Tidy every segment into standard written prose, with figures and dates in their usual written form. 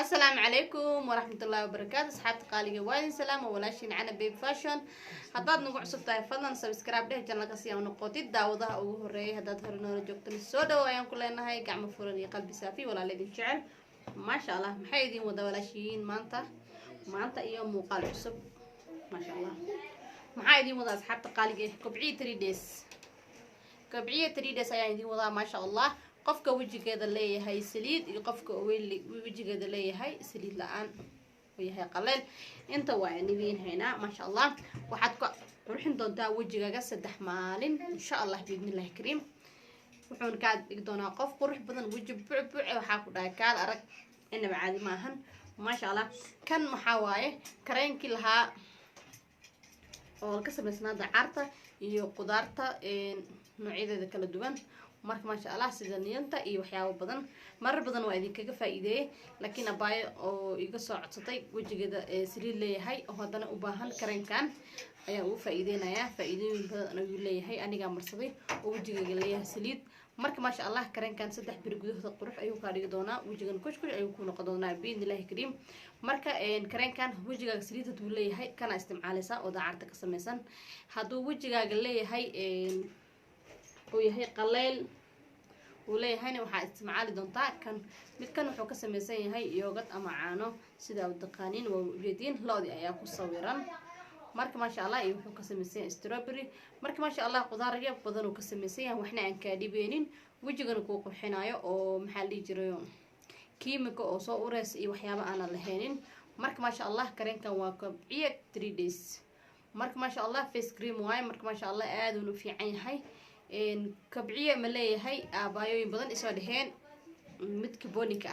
السلام عليكم ورحمة الله وبركاته. أصحابتي قالي وين سلام ولاشين عنا بيب فاشن. هداد نقول عصبتها فضلا سبسكرايب ده جنة قصية ونقطي داوضها أو هري هداد هرنا رجوكت السوداء ويان كلنا هاي قاع مفرني قلبي سافي ولا الذي شعر ما شاء الله محيدين ودا ولاشين مانتا يوم مقال عصب ما شاء الله محيدين ودا أصحابتي قالي كبعية 3 days كبعية 3 days يعني ودا ما شاء الله qofka wajigeeda leeyahay saliid iyo qofka wajigeeda leeyahay saliid la'aan oo yahay qaleel inta waa nidiin hayna ma sha Allah waxaad ku qurxin doontaa wajigaaga 3 maalin insha Allah biidnilaahi kariim wuxuu ka dhigi doonaa qof qurux badan waji buuc waxa ku dhaay kaal arag inaba caadi maahan ma sha Allah kan waxa waaye kareenkii lahaa oo ka sameysnaa dacarta iyo qudaarta noocyada kala duwan marka ma sha Allah sida niyanta iyo waxyaabo badan marar badan waa idinkaga faa'iideeyay laakiin abaayo oo iga soo codsatay wajigeeda saliid leeyahay oo hadana u baahan kareenkan ayaa uu faa'iideynaya faa'iidooyin badan ayuu leeyahay aniga marsaday oo wajigeega leeyahay saliid marka ma sha Allah kareenkan 3 bir gudahooda qurux ayuu ka dhigi doonaa wajigan kushkush ayuu ku noqon doonaa biidnilaahi kariim marka kareenkan wajigaaga saliid uu leeyahay kana isticmaalaysa oo dacarta ka samaysan haduu wajigaaga leeyahay oo yahay qaleel وليه waxaa isticmaali doontaa kan midkan wuxuu ka samaysan yahay yogurt ama caano sida wadaqaaniin waa ujeedin loodi ayaa ku sawiran marka ma sha Allah wuxuu ka samaysan yahay strawberry marka ma sha Allah qudaaryo badan oo ka samaysan yahay waxna aan ka dhibeenin wajigana ku qurxinayo oo maxaa la jirayo kiimiko oo soo ureys iyo waxyaabo aan laheenin marka ma sha Allah kareenkan waa kobciye 3 days marka ma sha Allah face cream waay marka ma sha Allah aad uu fiican yahay كبعية ملاية هاي بايوين بدن إسوا دهين متك بونيك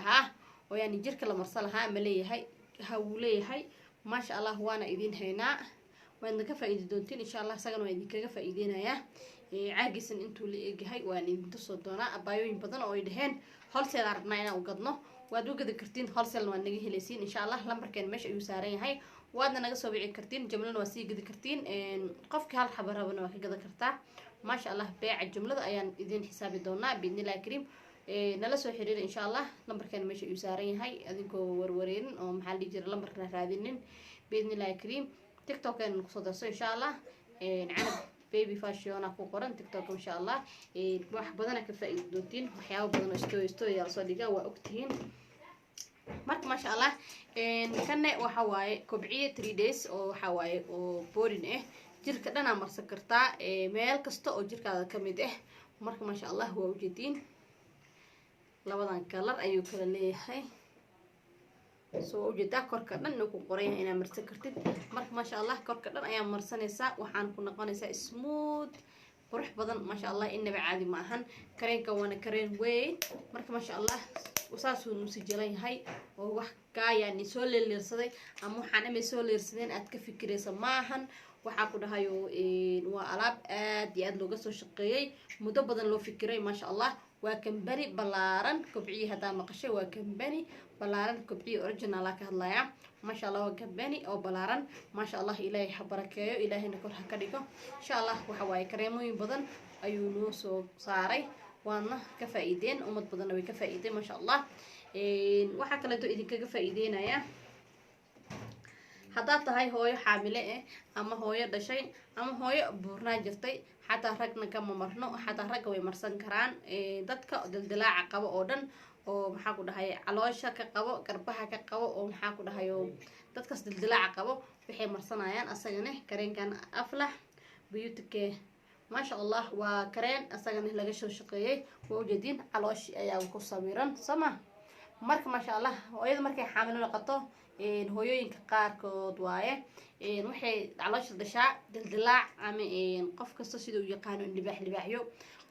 ويعني جرك لمرسلها ملاية هاي هولية هاي ما شاء الله وانا إذين هنا وإن كفا إيدونتين إن شاء الله سجن وإن كفا إيدين هيا عاجز إن أنتوا اللي هاي وإن تصدقنا بايوين بدن أو يدهين هالسيل عرضنا وقدنا وادو قد كرتين هالسيل ونجيه لسين إن شاء الله لما كان مش يسارين هاي وادنا نقص بيع كرتين جملنا وسي قد كرتين قفك هالحبرها بنوك قد كرتا ما شاء الله بيع الجملة أيان إذن حسابي دونا بإذن الله الكريم نلسو حرير إن شاء الله لمبر كان ماشي يسارين هاي أذنكو ورورين أو محل يجري لمبر كنا رادينين بإذن الله الكريم تيك توك كان قصدرسو إن شاء الله نعرف بيبي فاشيون أكو قرن تيك توك إن شاء الله واحد بدنا كفاية دوتين وحياة بدنا استوي يا صديقة وأكتين marka ma sha Allah kanne waxa waaye kobciye 3 days oo waxa waaye oo borin jirka dhana marsan kartaa meel kasta oo jirkaada kamid marka ma sha Allah waa ujeedin labadan kalar ayuu kala leeyahay soo ujeeda korka dhan inuu ku qoran yahay inaad marsan kartid marka ma sha Allah korka dhan ayaa marsanaysa waxaan ku noqonaysaa smooth qurux badan ma sha Allah inaba caadi ma ahan kareenka waana kareen weyn marka ma sha Allah وساسو نسجلين هاي وواحد كايا نسول الليرصدي أما حنا مسول الليرصدين أتكفكري سماهن وحاكو ده هايو وألعاب دي أدلو قصو شقيي مدبضن لو فكري ما شاء الله وكمبني بلارن كبعي هذا مقشة وكمبني بلارن كبعي أوريجينال لك هاللايا ما شاء الله وكمبني أو بلارن ما شاء الله إلهي حبركيه إلهي نكون هكذا إن شاء الله وحواي كريمو يبضن أيونو سو صاري وانا كفايدين ومد بدنا وكفايدين ما شاء الله waxa kale oo idinkaga faa'iideynaya hadaa tahay hooyo xaamile ama hooyo dhashay ama hooyo buurnaa jirtay xataa ragna kama marno xataa rag way marsan karaan dadka dildilaaca qabo oo dhan oo maxaa ku dhahay caloosha ka qabo garbaha ka qabo oo maxaa ku dhahay dadkaas dildilaaca qabo waxay marsanayaan asagana kareenkan aflah beauty care ما شاء الله وكرين أصلاً لقى شو شقية ووجدين على شيء أيام كوسابيران سما مرك ما شاء الله وأيضا مرك حامل لقطه إن هو ينكقار كدواية إن وحي على شيء دشاء دلدلاع عم إن قف كستسيدو يقانو إن لباحيو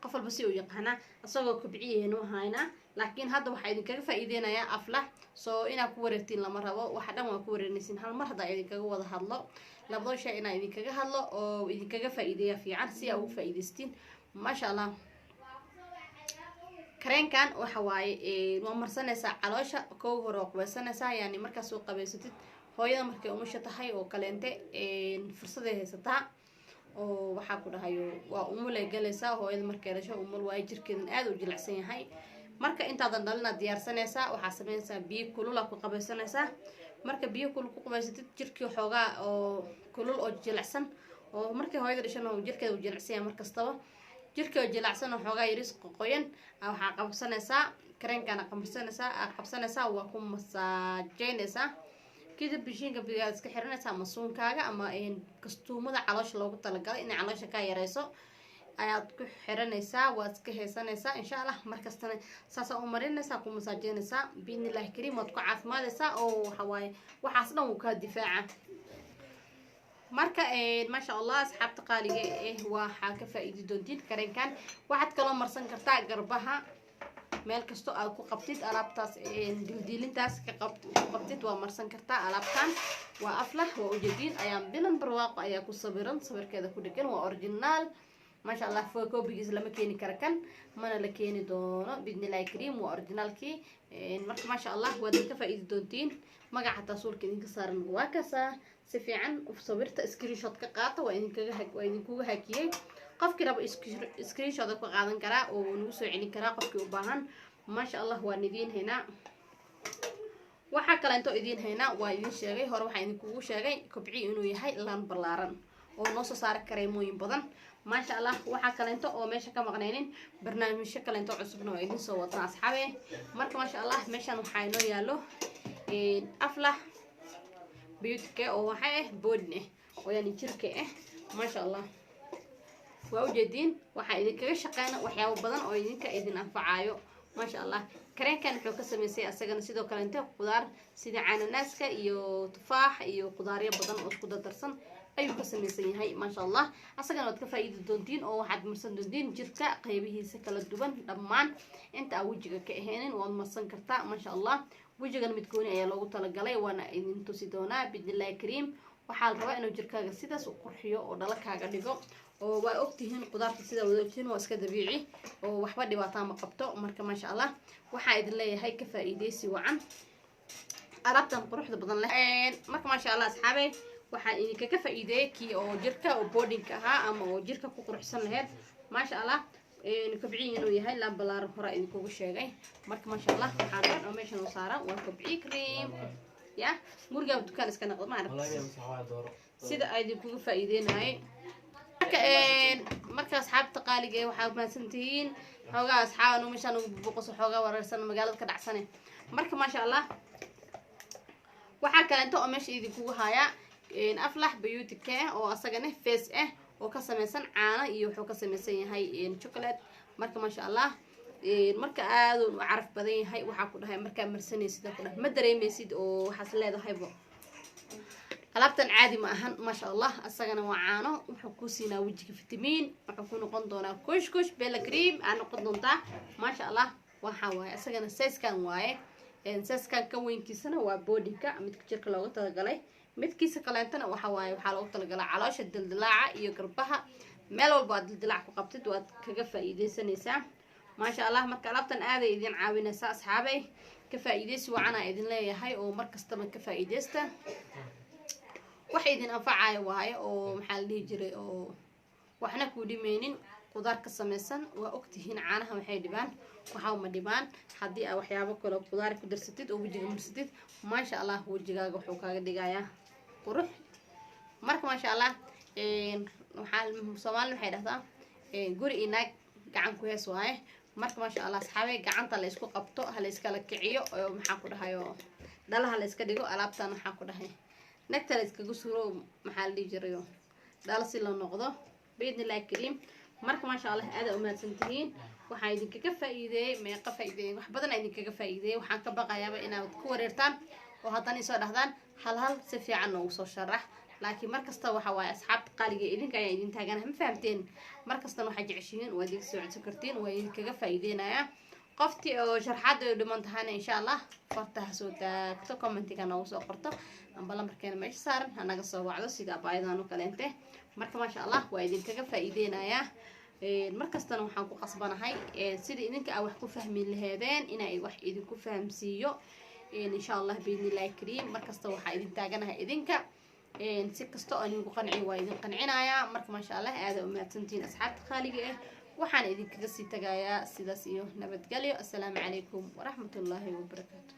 قفل بسيو يقانا أصلاً كبعيه إنه هاينا لكن هذا واحد كيف إيدينا يا أفلح سو إنا كورتين لمرة واحدة ما كورنيسين هالمرة ده إذا كجوا ده هلا لبضو شيء إنا إذا كجا هلا أو إذا كجا فائدة في عرسي أو فائدتين ما شاء الله كرين كان وحواي ومر سنة ساعة علاشة كوهروق وسنة ساعة يعني مركز سوق بيستيت هو إذا مركز ومشة تحي وكلنته فرصة ده ستة وحاكو ده هايو وأمول جلسة هو إذا مركز رشة أمول واجر كذا أدو جلسين هاي marka intaadan dhalina diyaarsanaysaa waxaa sameynaysaa biyo kulul ku qabaysanaysaa marka biyo kulul ku qabaysatid jirkii xoogaa oo kulul oo jilicsan oo markii hooyada dhashan oo jirkeeda uu jilicsan yahay markastaba jirka oo jilicsan oo xoogaa yaris qoqoyan waxaa qabsanaysaa kareenkana qabsanaysaa waa ku masaajeynaysaa kadib bishiinka biyaad iska xiranaysaa ama suunkaaga ama kastuumada caloosha loogu talagalay inay caloosha ka yareyso ayaad ku xiranaysaa waad iska heesanaysaa insha allah markastana saasaa u marinaysaa ku masaajeynaysaa biidnillaahi kariim waad ku caafimaadaysaa oo waxawaaye waxaas dhan wuu kaa difaaca marka maasha allah asxaabta qaaliga waxaa ka faa'iidi doontiin kareenkan waxaad kaloo marsan kartaa garbaha meel kasto aad ku qabtid alaabtaas dildiilintaas ku qabtid waa marsan kartaa alaabtan waa aflah waa ujeediin ayaan bilan barwaaqo ayaa ku sawiran sawirkeeda ku dhegan waa original ما شاء الله فوق بيجز لما كيني كركن ما أنا لكيني دونه بإذن الله كريم وأورجينال كي مرك ما شاء الله وهذا كفى إذا دونتين ما قاعد تصور كذي كسر واكسة سفيعا وصورت سكرين شوت كقاطة وإن كوجا هكيه قف كده سكرين شوت كقاطن كرا ونوسو يعني كرا قف كوباهن ما شاء الله هو ندين هنا وحكى لأنتو إذين هنا وإذين شاقي هو روح إذين كوجا شاقي كبعي إنه يهاي لان بلارن ونص صار كريموين بدن ما شاء الله وحكى لأنتو أو ماشي كم غنينين برنامج شكل أنتو عصبنا وإذين صوتنا أصحابي مرك ما شاء الله ماشي نحاينو يالو أفلح بيوتك أو حاجة بودنه ويعني شركة ما شاء الله وأوجدين وحايدين كذا شقينا وحياة بدن أو يدين كإذن أنفعايو ما شاء الله كرين كان حلو كسر مسي أسجن سيدو كلنته خضار سيد عين الناس كيو تفاح يو خضارية بدن أو خضار درسن أيو كسر مسي هاي ما شاء الله أسجن وقت فايد الدونتين أو واحد مرسن دونتين جركة قيبه سكال الدبن لمان أنت أوجك كهين والمصن كرتا ما شاء الله وجهنا متكوني أي لو طلقلي وأنا إن أنتو سيدونا بإذن الله كريم وحال رواء إنه جركاga sidaas u qurxiyo oo dhalakaaga dhigo oo way ogtihiin qudaarta sida wadajin waa iska dabiici oo waxba dhibaato ma qabto marka ma sha Allah waxa idin leeyahay ka faa'iideysi wacan arabtan quruxda badan leh marka ma sha Allah asxaabay waxa idinka ka faa'iideeyay kii oo jirka oo boarding ahaa ama oo jirka ku quruxsan lahayd ma sha Allah كبعي إنه يهاي لا بلار هراء إنكوا شيء مرك ما شاء الله حاضر أو ماشي نصارى وكبعي كريم يا مرجع بدكان إسكان قط ما أعرف سيدا أيدي كوجو فايدين هاي مركز أصحاب تقالي جاي وحاب ما سنتين حوجا أصحاب إنه مشانو بقص حوجا ورسنا مجالات كدع سنة مرك ما شاء الله وحكى أنتوا أمشي إيدي كوجو هايا إن أفلح بيوتك أو أصلا فيس oo ka samaysan caano iyo wuxuu ka samaysan yahay chocolate marka ma sha Allah marka aad u caraf badan yahay waxa ku dhahay marka marsanaysid ku dhahay ma dareemaysid oo waxa leedahay alaabtan caadi ma ahan ma sha Allah asagana waa caano wuxuu ku siinaa wajiga fitamiin wuxuu ku noqon doonaa kush bella cream aan noqon doontaa ma sha Allah waxa waaye asagana size kan waaye size kan ka weynkiisana waa bodyka midka jirka loogu talagalay midkiisa kaleentana waxa waaye waxa loogu talagalay caloosha dildilaaca iyo garbaha meel walba dildilaac ku qabtid waad kaga faa'iideysanaysaa ma sha Allah marka alaabtan aad ay idin caawinaysaa asxaabay ka faa'iideysi wacan idin leeyahay oo markastaba ka faa'iideysta waxa idin anfacay waaye oo maxaa la dhihi jiray oo waxna ku dhimeenin qudaar ka samaysan waa ogtihiin caanaha waxay dhibaan waxa uma dhibaan haddii aad waxyaabo kale qudaar ku darsatid oo wajiga marsatid ma sha Allah wajigaaga wuxuu kaaga dhigayaa qurux marka ma sha Allah waxaan Soomaali waxay dhahdaa guri inaag gacan ku hees waaye marka ma sha Allah asxaabay gacanta la isku qabto hal iska la kiciyo oo maxaa ku dhahayo dhalaha la iska dhigo alaabtan waxa ku dhahay nagta la iska gusuro maxaa la dhigi jiray dhala si loo noqdo biidnillaahi kariim marka ma sha Allah aad u mahadsantihiin waxa idinkaga faa'iideeyay meeqa faa'iideeyay wax badan idinkaga faa'iideeyay waxaan ka baqayaaba inaad ku wareertaan oo haddana soo dhahdaan hal si fiican oo soo sharax laakiin markasta waxa waaye asxaabta qaaliga idinka ayaa idin taagan ma fahamteen markasta waxa jeceshiin waa idin soo codsan kartiin waa idinkaga faa'iideynaya qoftii oo sharxaad ay dhiman tahayna insha Allah fartaha soo taagto commentiga noogu soo qorto amba lambarkeena meesha saaran hanaga soo wacdo sida abaayadaan oo kaleente marka ma sha Allah waa idinkaga faa'iideynaya markastana waxaan ku qasbanahay sida idinka wax ku fahmi lahaydeen inay wax idinku fahamsiiyo insha Allah biidnillaahi kariim markasta waxa idin taaganahay idinka si kasta oo idinku qanci waa idin qancinaya marka ma sha Allah aad u mahadsantiin asxaabta qaaliga waxaan idinkaga sii tagayaa sidaas iyo nabadgelyo. Assalaamu calaykum waraxmatullaahi wabarakaatu.